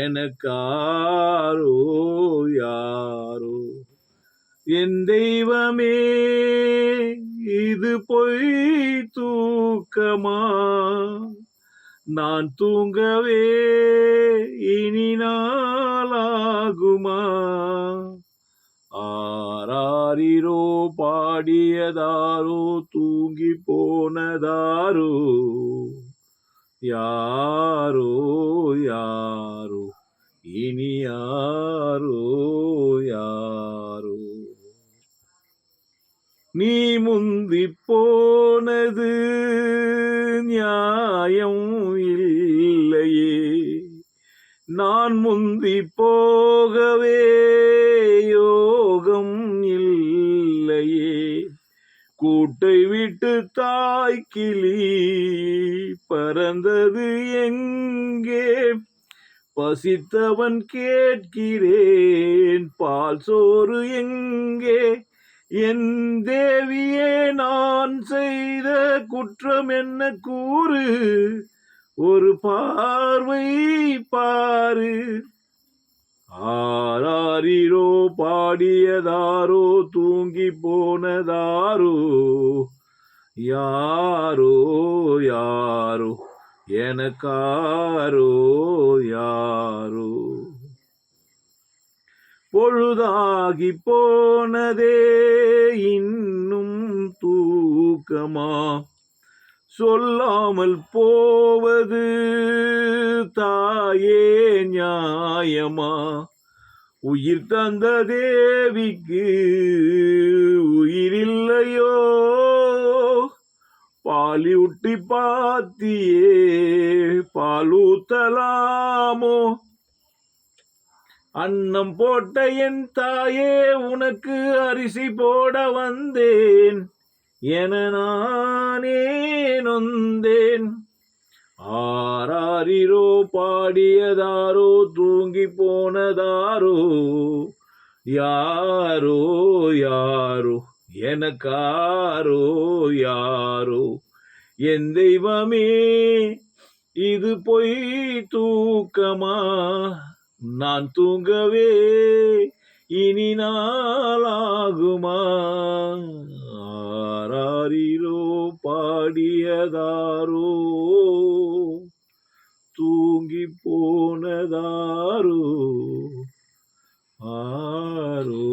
எனக்காரோ யாரோ. என் தெய்வமே, இது பொய் தூக்கமா? நான் தூங்கவே இனி நாளாகுமா? ஆராரிரோ பாடியதாரோ தூங்கி போனதாரோ? யாரோ யாரோ இனி யாரோ யாரோ. நீ முந்தி போனது நியாயம் இல்லையே, நான் முந்தி போகவே யோகம் இல்லையே. கூட்டை விட்டு தாய்க்கிளி பறந்தது எங்கே? பசித்தவன் கேட்கிறேன், பால் சோறு எங்கே? என் தேவியே, நான் செய்த குற்றம் என்ன கூறு? ஒரு பார்வை பாரு. ஆராரிரோ பாடியதாரோ தூங்கி போனதாரோ? யாரோ யாரோ எனக்காரோ யாரோ. பொழுதாகி போனதே இன்னும் தூக்கமா? சொல்லாமல் போவது தாயே நியாயமா? உயிர் தந்த தேவிக்கு உயிரில்லையோ? பாலியூட்டி பாத்தியே பாலூத்தலாமோ? அன்னம் போட்ட என் தாயே, உனக்கு அரிசி போட வந்தேன் என நானே நொந்தேன். ஆராரிரோ பாடியதாரோ தூங்கி போனதாரோ? யாரோ யாரோ எனக்காரோ யாரோ. என் தெய்வமே, இது பொய் தூக்கமா? நான் தூங்கவே இனி நாளாகுமா? ஆராரிரோ பாடியதாரோ தூங்கி போனதாரோ? ஆரோ